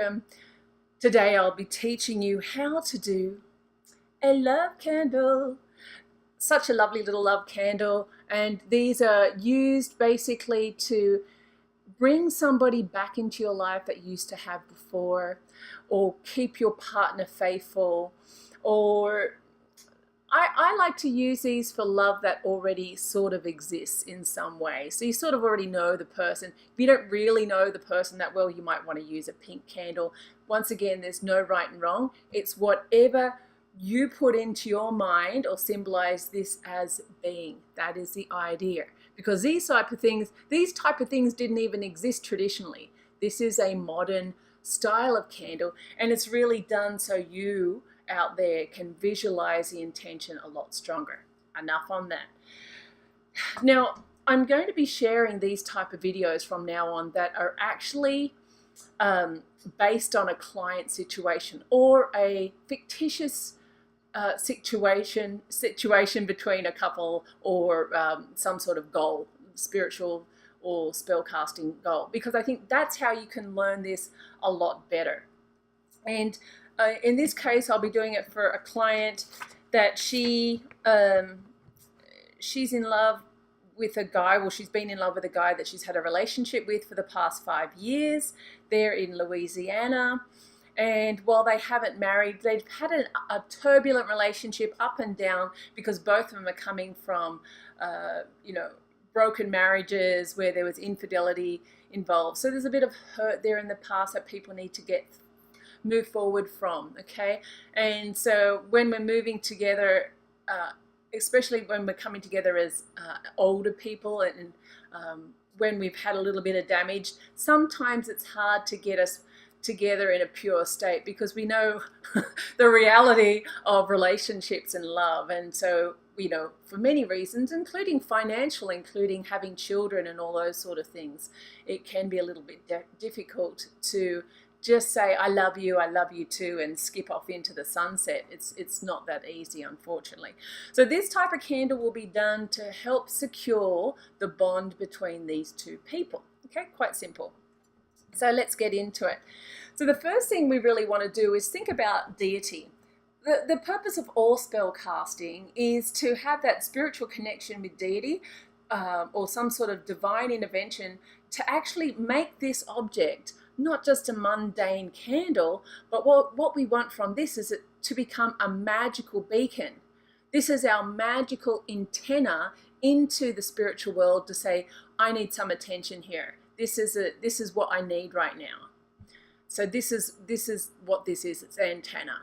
welcome. Today I'll be teaching you how to do a love candle. Such a lovely little love candle, and these are used basically to bring somebody back into your life that you used to have before, or keep your partner faithful, or I like to use these for love that already sort of exists in some way. So you sort of already know the person. If you don't really know the person that well, you might want to use a pink candle. Once again, there's no right and wrong. It's whatever you put into your mind or symbolize this as being. That is the idea. Because these type of things didn't even exist traditionally. This is a modern style of candle, and it's really done so you out there can visualize the intention a lot stronger. Enough on that. Now, I'm going to be sharing these type of videos from now on that are actually based on a client situation or a fictitious situation between a couple, or some sort of goal, spiritual or spellcasting goal, because I think that's how you can learn this a lot better. And in this case, I'll be doing it for a client that she's in love with a guy. Well, she's been in love with a guy that she's had a relationship with for the past 5 years. They're in Louisiana. And while they haven't married, they've had a turbulent relationship up and down, because both of them are coming from, broken marriages where there was infidelity involved. So there's a bit of hurt there in the past that people need to move forward from, okay? And so when we're moving together, especially when we're coming together as older people, and when we've had a little bit of damage, sometimes it's hard to get us together in a pure state, because we know the reality of relationships and love. And so, for many reasons, including financial, including having children and all those sort of things, it can be a little bit difficult to just say, I love you too, and skip off into the sunset. It's not that easy, unfortunately. So this type of candle will be done to help secure the bond between these two people. Okay, quite simple. So let's get into it. So the first thing we really want to do is think about deity. The purpose of all spell casting is to have that spiritual connection with deity, or some sort of divine intervention, to actually make this object not just a mundane candle, but what we want from this is it to become a magical beacon. This is our magical antenna into the spiritual world to say, I need some attention here. This is what I need right now. So this is what this is. It's antenna.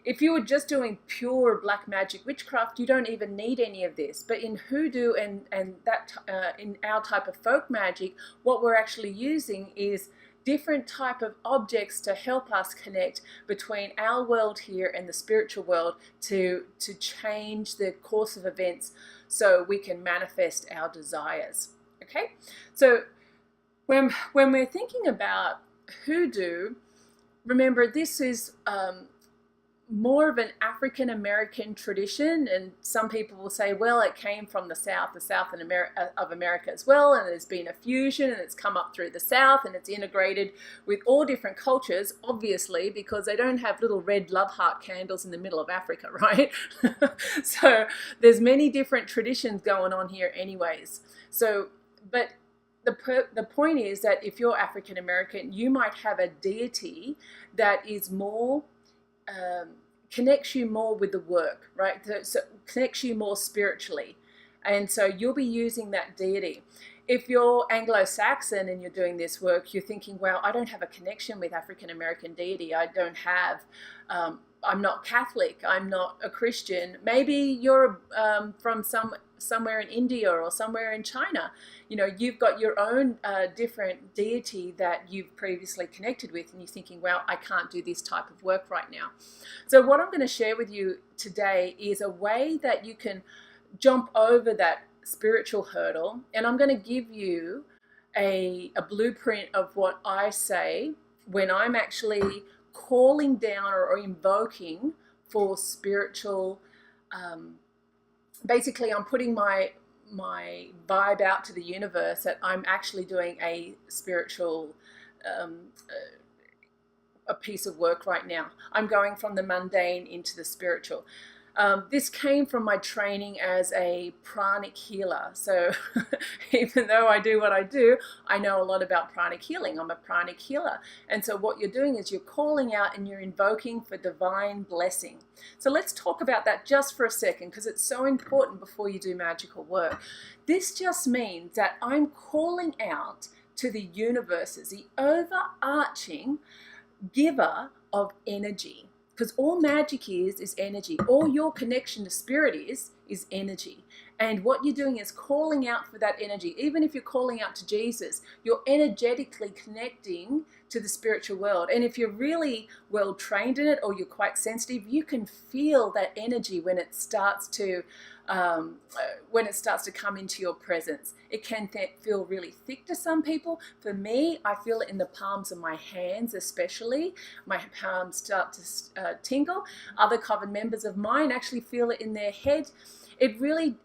If you were just doing pure black magic witchcraft, you don't even need any of this. But in hoodoo and that in our type of folk magic, what we're actually using is different type of objects to help us connect between our world here and the spiritual world to change the course of events so we can manifest our desires. Okay? So when we're thinking about hoodoo, remember this is more of an African American tradition, and some people will say, well, it came from the South of America as well, and there's been a fusion and it's come up through the South and it's integrated with all different cultures, obviously, because they don't have little red love heart candles in the middle of Africa, right? So there's many different traditions going on here anyways. So, but the point is that if you're African American, you might have a deity that is more connects you more with the work, right? So connects you more spiritually, and so you'll be using that deity. If you're Anglo-Saxon and you're doing this work, you're thinking, well, I don't have a connection with African American deity. I don't have. I'm not Catholic. I'm not a Christian. Maybe you're from somewhere in India or somewhere in China. You've got your own different deity that you've previously connected with, and you're thinking, well, I can't do this type of work right now. So what I'm going to share with you today is a way that you can jump over that spiritual hurdle, and I'm going to give you a blueprint of what I say when I'm actually calling down or invoking for spiritual. Basically, I'm putting my vibe out to the universe that I'm actually doing a spiritual a piece of work right now. I'm going from the mundane into the spiritual. This came from my training as a pranic healer. So even though I do what I do, I know a lot about pranic healing. I'm a pranic healer. And so what you're doing is you're calling out and you're invoking for divine blessing. So let's talk about that just for a second, because it's so important before you do magical work. This just means that I'm calling out to the universes, the overarching giver of energy. Because all magic is energy. All your connection to spirit is energy. And what you're doing is calling out for that energy. Even if you're calling out to Jesus, you're energetically connecting to the spiritual world. And if you're really well trained in it, or you're quite sensitive, you can feel that energy when it starts to come into your presence. It can feel really thick to some people. For me, I feel it in the palms of my hands, especially. My palms start to tingle. Other coven members of mine actually feel it in their head. It really,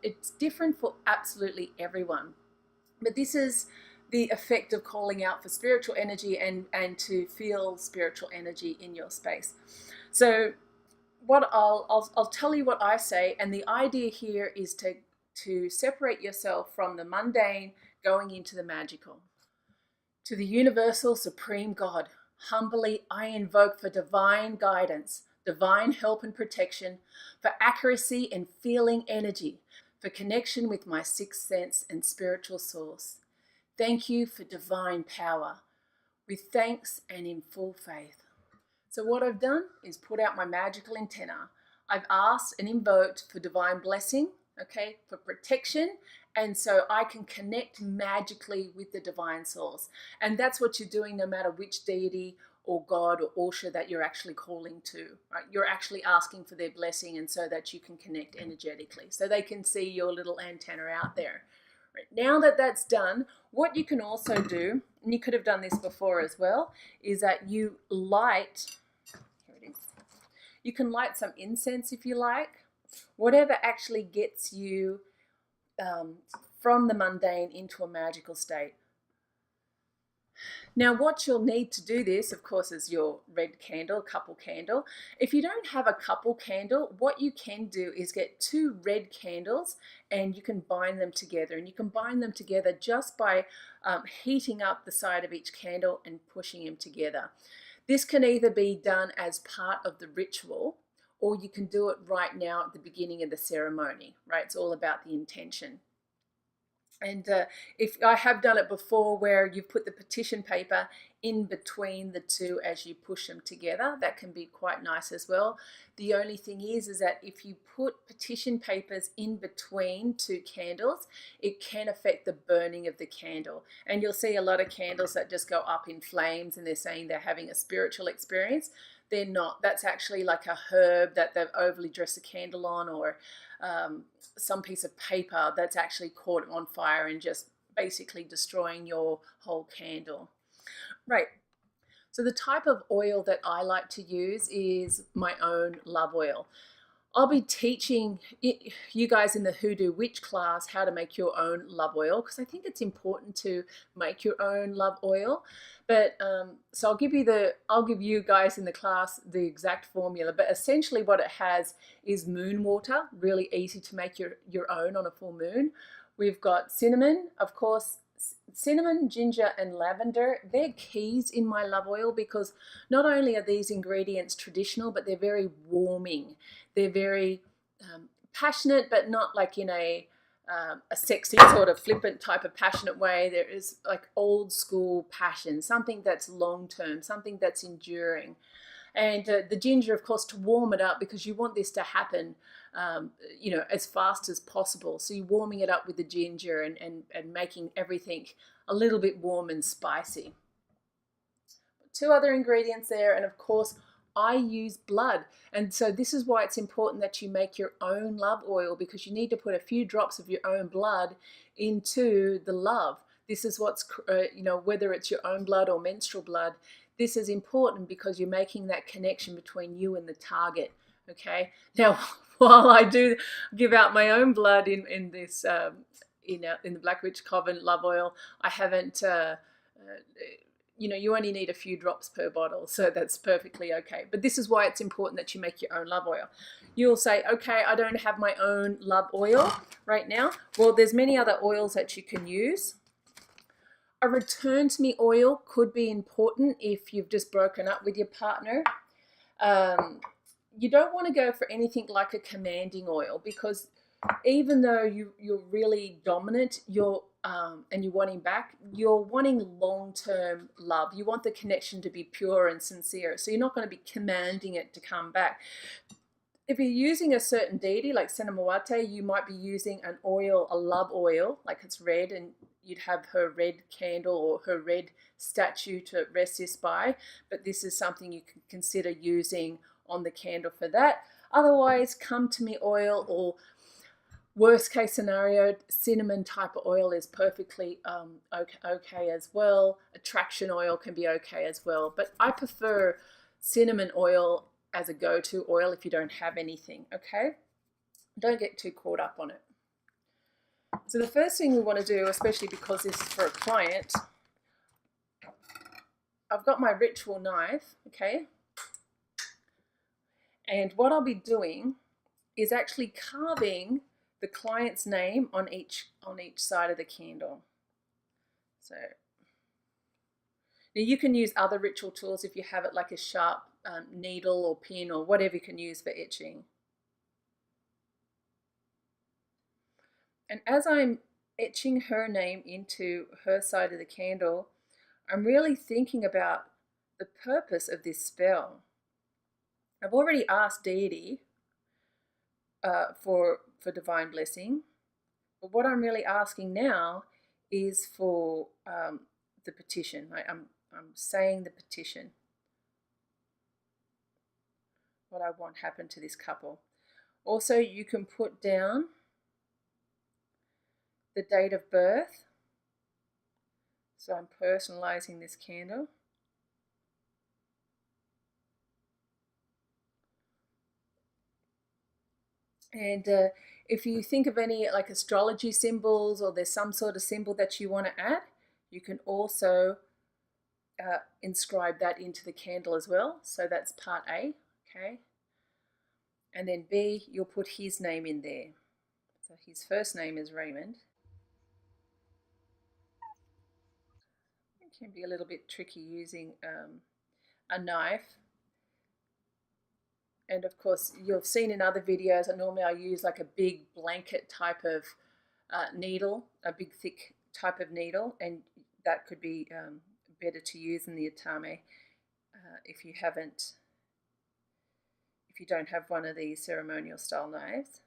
it's different for absolutely everyone. But this is the effect of calling out for spiritual energy and to feel spiritual energy in your space. So what I'll tell you what I say, and the idea here is to separate yourself from the mundane, going into the magical. To the universal supreme God, humbly I invoke for divine guidance, divine help and protection, for accuracy and feeling energy, for connection with my sixth sense and spiritual source. Thank you for divine power, with thanks and in full faith. So what I've done is put out my magical antenna. I've asked and invoked for divine blessing, okay, for protection, and so I can connect magically with the divine source. And that's what you're doing no matter which deity or God or Osha that you're actually calling to, right? You're actually asking for their blessing, and so that you can connect energetically, so they can see your little antenna out there. Right. Now that that's done, what you can also do, and you could have done this before as well, is that you light, here it is, you can light some incense if you like, whatever actually gets you from the mundane into a magical state. Now what you'll need to do this, of course, is your red candle, couple candle. If you don't have a couple candle, what you can do is get 2 red candles and you can bind them together. And you can bind them together just by heating up the side of each candle and pushing them together. This can either be done as part of the ritual, or you can do it right now at the beginning of the ceremony, right? It's all about the intention. And if I have done it before, where you put the petition paper in between the 2 as you push them together, that can be quite nice as well. The only thing is that if you put petition papers in between 2 candles, it can affect the burning of the candle. And you'll see a lot of candles that just go up in flames and they're saying they're having a spiritual experience. They're not. That's actually like a herb that they've overly dressed a candle on, or some piece of paper that's actually caught on fire and just basically destroying your whole candle. Right. So the type of oil that I like to use is my own love oil. I'll be teaching you guys in the Hoodoo Witch class how to make your own love oil, because I think it's important to make your own love oil. But so I'll give you guys in the class the exact formula. But essentially what it has is moon water, really easy to make your own on a full moon. We've got cinnamon, of course. Cinnamon, ginger and lavender, they're keys in my love oil, because not only are these ingredients traditional, but they're very warming. They're very passionate, but not like in a sexy sort of flippant type of passionate way. There is like old school passion, something that's long term, something that's enduring. And the ginger, of course, to warm it up, because you want this to happen as fast as possible. So you're warming it up with the ginger and making everything a little bit warm and spicy. 2 other ingredients there, and of course I use blood. And so this is why it's important that you make your own love oil, because you need to put a few drops of your own blood into the love. This is what's, whether it's your own blood or menstrual blood, this is important because you're making that connection between you and the target. Okay. Now, while I do give out my own blood in this, in the Black Witch Coven love oil, I haven't you know, you only need a few drops per bottle, so that's perfectly okay. But this is why it's important that you make your own love oil. You'll say, okay, I don't have my own love oil right now. Well, there's many other oils that you can use. A return to me oil could be important if you've just broken up with your partner. You don't want to go for anything like a commanding oil, because even though you're really dominant, and you want him back, you're wanting long-term love. You want the connection to be pure and sincere. So you're not going to be commanding it to come back. If you're using a certain deity like Senamawate, you might be using an oil, a love oil, like it's red, and you'd have her red candle or her red statue to rest this by. But this is something you can consider using on the candle for that. Otherwise, come to me oil, or worst case scenario, cinnamon type of oil is perfectly okay as well. Attraction oil can be okay as well. But I prefer cinnamon oil as a go-to oil if you don't have anything, okay? Don't get too caught up on it. So the first thing we want to do, especially because this is for a client, I've got my ritual knife, okay? And what I'll be doing is actually carving the client's name on each side of the candle. So now you can use other ritual tools if you have it, like a sharp needle or pin or whatever you can use for etching. And as I'm etching her name into her side of the candle, I'm really thinking about the purpose of this spell. I've already asked Deity for divine blessing, but what I'm really asking now is for the petition. I'm saying the petition, what I want happen to this couple. Also, you can put down the date of birth. So I'm personalizing this candle. And if you think of any like astrology symbols, or there's some sort of symbol that you want to add, you can also inscribe that into the candle as well. So that's part A, okay? And then B, you'll put his name in there. So his first name is Raymond. It can be a little bit tricky using a knife. And of course, you've seen in other videos, normally I use like a big blanket type of needle, a big thick type of needle, and that could be better to use in the atame if you don't have one of these ceremonial style knives.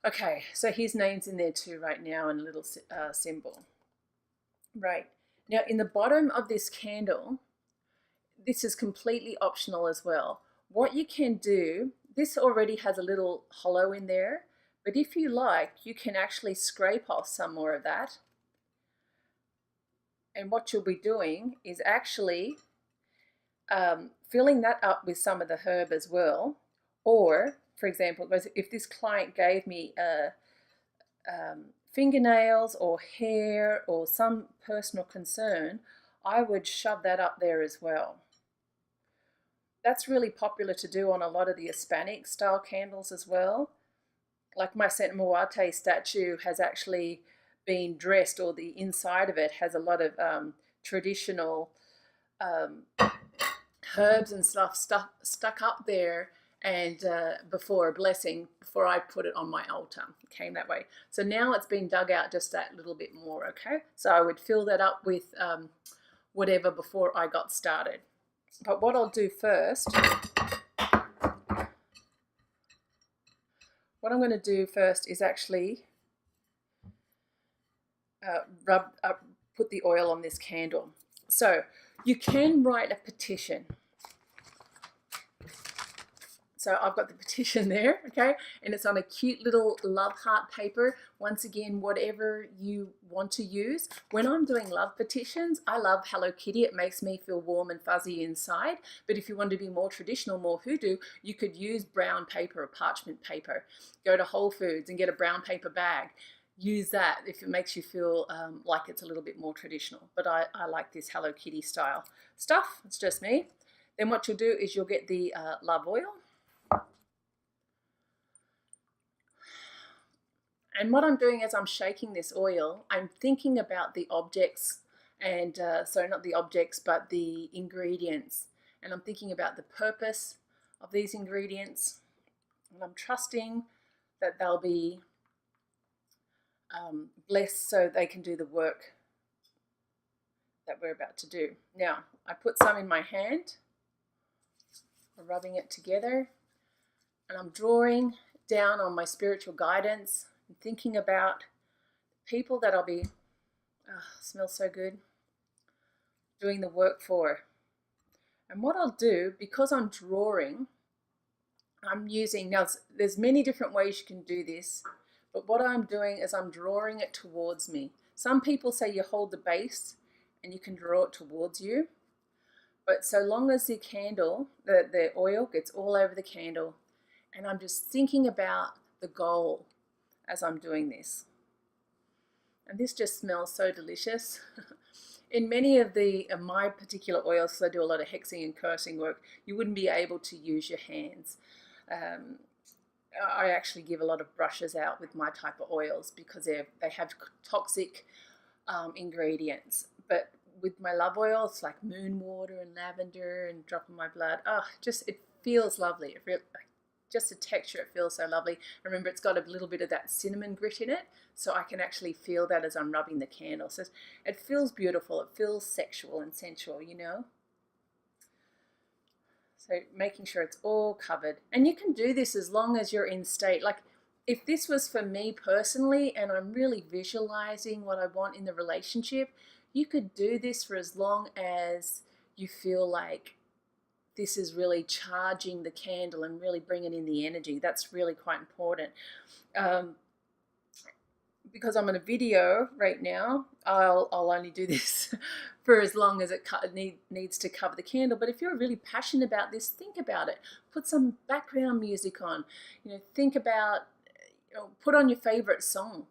Okay, so his name's in there too right now, and a little symbol. Right, now in the bottom of this candle, this is completely optional as well. What you can do, this already has a little hollow in there, but if you like, you can actually scrape off some more of that. And what you'll be doing is actually filling that up with some of the herb as well. Or, for example, if this client gave me fingernails or hair or some personal concern, I would shove that up there as well. That's really popular to do on a lot of the Hispanic style candles as well. Like my Senamawate statue has actually been dressed, or the inside of it has a lot of traditional herbs and stuff stuck up there, and before a blessing, before I put it on my altar. It came that way. So now it's been dug out just that little bit more, okay? So I would fill that up with whatever before I got started. But what I'll do first, is actually put the oil on this candle. So you can write a petition. So I've got the petition there, okay, and it's on a cute little love heart paper. Once again, whatever you want to use. When I'm doing love petitions, I love Hello Kitty. It makes me feel warm and fuzzy inside. But if you want to be more traditional, more hoodoo, you could use brown paper or parchment paper. Go to Whole Foods and get a brown paper bag. Use that if it makes you feel like it's a little bit more traditional. But I like this Hello Kitty style stuff. It's just me. Then what you'll do is you'll get the love oil. And what I'm doing as I'm shaking this oil, I'm thinking about the objects and, so not the objects, but the ingredients. And I'm thinking about the purpose of these ingredients. And I'm trusting that they'll be blessed so they can do the work that we're about to do. Now, I put some in my hand, I'm rubbing it together, and I'm drawing down on my spiritual guidance and thinking about people that I'll be, smells so good, doing the work for. And what I'll do, because I'm drawing, I'm using, now there's many different ways you can do this, but what I'm doing is I'm drawing it towards me. Some people say you hold the base and you can draw it towards you, but so long as the candle, the oil gets all over the candle, and I'm just thinking about the goal as I'm doing this. And this just smells so delicious. In many of my particular oils, because I do a lot of hexing and cursing work, you wouldn't be able to use your hands. I actually give a lot of brushes out with my type of oils because they have toxic ingredients. But with my love oil, it's like moon water and lavender and drop of my blood. It feels lovely. Just the texture, it feels so lovely. Remember, it's got a little bit of that cinnamon grit in it, so I can actually feel that as I'm rubbing the candle. So it feels beautiful. It feels sexual and sensual, you know. So making sure it's all covered. And you can do this as long as you're in state. Like if this was for me personally and I'm really visualizing what I want in the relationship, you could do this for as long as you feel like this is really charging the candle and really bringing in the energy. That's really quite important. Because I'm in a video right now, I'll only do this for as long as it needs to cover the candle. But if you're really passionate about this, think about it. Put some background music on. Think about, put on your favorite song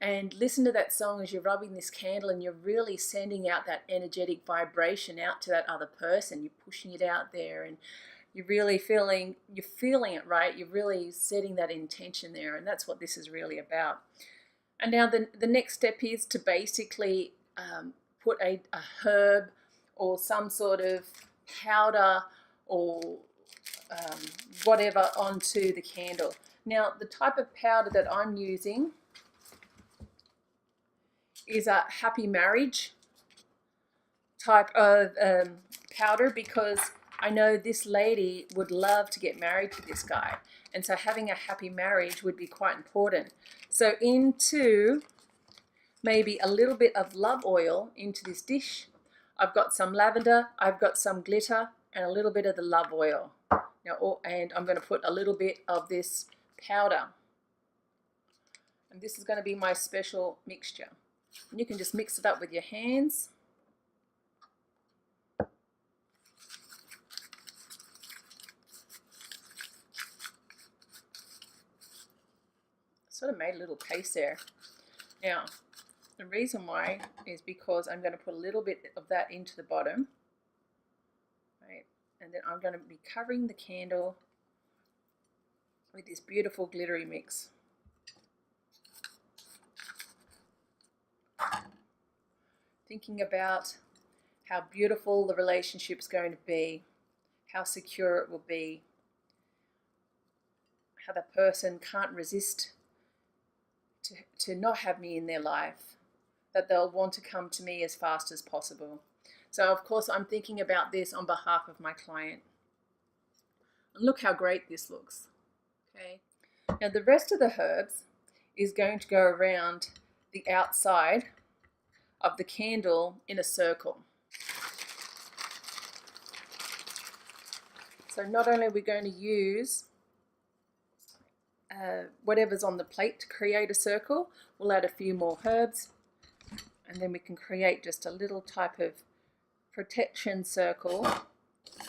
and listen to that song as you're rubbing this candle, and you're really sending out that energetic vibration out to that other person. You're pushing it out there, and you're really feeling it, right? You're really setting that intention there, and that's what this is really about. And now the next step is to basically put a herb or some sort of powder or whatever onto the candle. Now, the type of powder that I'm using is a happy marriage type of powder, because I know this lady would love to get married to this guy, and so having a happy marriage would be quite important. So into maybe a little bit of love oil into this dish. I've got some lavender, I've got some glitter, and a little bit of the love oil. Now, and I'm going to put a little bit of this powder, and this is going to be my special mixture. And you can just mix it up with your hands. Sort of made a little paste there. Now, the reason why is because I'm going to put a little bit of that into the bottom, right? And then I'm going to be covering the candle with this beautiful glittery mix. Thinking about how beautiful the relationship's going to be, how secure it will be, how the person can't resist to not have me in their life, that they'll want to come to me as fast as possible. So of course I'm thinking about this on behalf of my client. And look how great this looks. Okay. Now the rest of the herbs is going to go around the outside of the candle in a circle. So not only are we going to use whatever's on the plate to create a circle, we'll add a few more herbs, and then we can create just a little type of protection circle,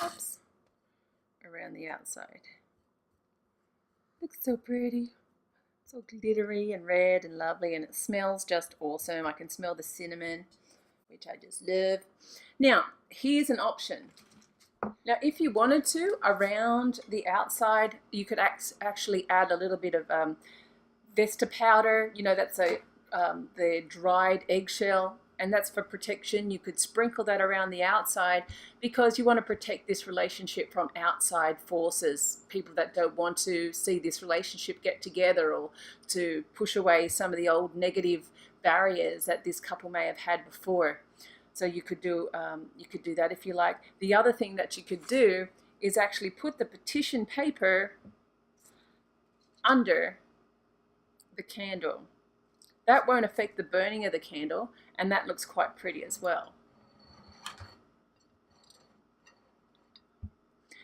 oops, around the outside. Looks so pretty, so glittery and red and lovely, and it smells just awesome. I can smell the cinnamon, which I just love. Now, here's an option. Now, if you wanted to, around the outside, you could actually add a little bit of Vesta powder. You know, that's the dried eggshell, and that's for protection. You could sprinkle that around the outside because you want to protect this relationship from outside forces, people that don't want to see this relationship get together, or to push away some of the old negative barriers that this couple may have had before. So you could do that if you like. The other thing that you could do is actually put the petition paper under the candle. That won't affect the burning of the candle, and that looks quite pretty as well.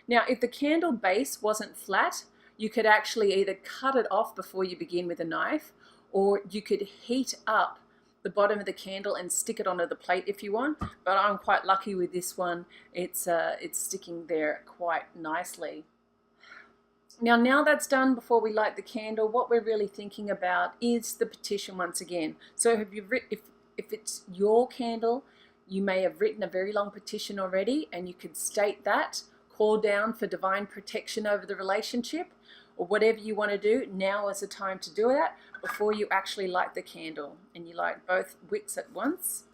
Now, if the candle base wasn't flat, you could actually either cut it off before you begin with a knife, or you could heat up the bottom of the candle and stick it onto the plate if you want. But I'm quite lucky with this one. It's sticking there quite nicely. Now that's done, before we light the candle, what we're really thinking about is the petition once again. So if it's your candle, you may have written a very long petition already, and you could state that, call down for divine protection over the relationship, or whatever you want to do. Now is the time to do that before you actually light the candle, and you light both wicks at once.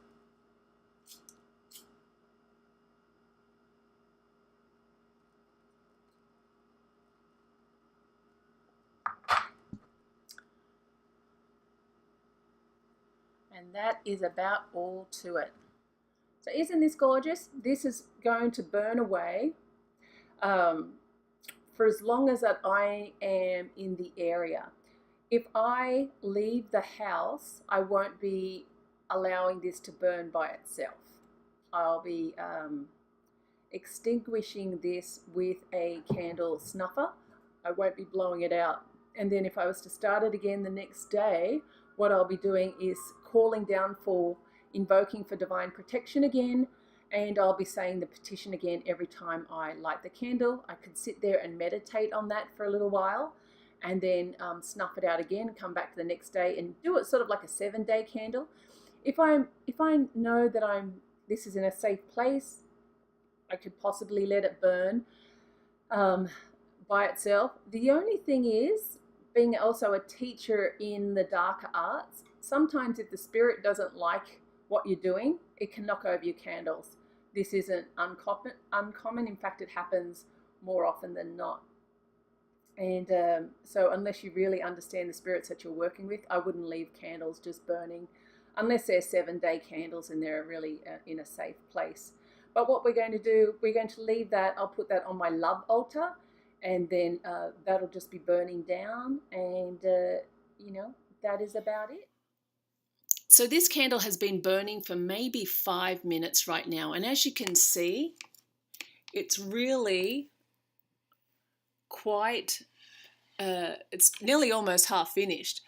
And that is about all to it. So isn't this gorgeous? This is going to burn away for as long as that I am in the area. If I leave the house, I won't be allowing this to burn by itself. I'll be extinguishing this with a candle snuffer. I won't be blowing it out. And then if I was to start it again the next day, what I'll be doing is calling down for, invoking for divine protection again, and I'll be saying the petition again every time I light the candle. I could sit there and meditate on that for a little while, and then snuff it out again, come back the next day and do it sort of like a 7-day candle. If I know that this is in a safe place, I could possibly let it burn by itself. The only thing is, being also a teacher in the darker arts, sometimes if the spirit doesn't like what you're doing, it can knock over your candles. This isn't uncommon. In fact, it happens more often than not. And so unless you really understand the spirits that you're working with, I wouldn't leave candles just burning, unless they're 7-day candles and they're really in a safe place. But what we're going to do, we're going to leave that, I'll put that on my love altar, and then that'll just be burning down, and that is about it. So this candle has been burning for maybe 5 minutes right now, and as you can see, it's really quite, it's nearly almost half finished.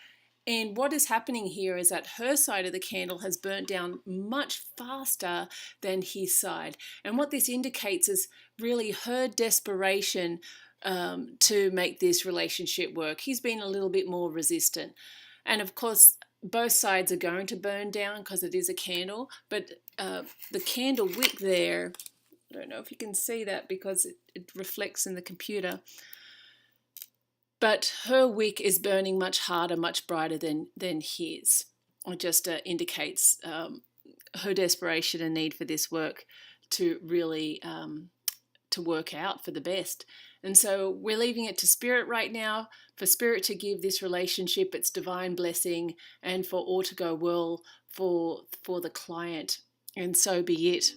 And what is happening here is that her side of the candle has burnt down much faster than his side. And what this indicates is really her desperation to make this relationship work. He's been a little bit more resistant. And of course, both sides are going to burn down because it is a candle, but the candle wick there, I don't know if you can see that because it reflects in the computer, but her wick is burning much harder, much brighter than his. It just indicates her desperation and need for this work to really to work out for the best. And so we're leaving it to Spirit right now, for Spirit to give this relationship its divine blessing, and for all to go well for the client. And so be it.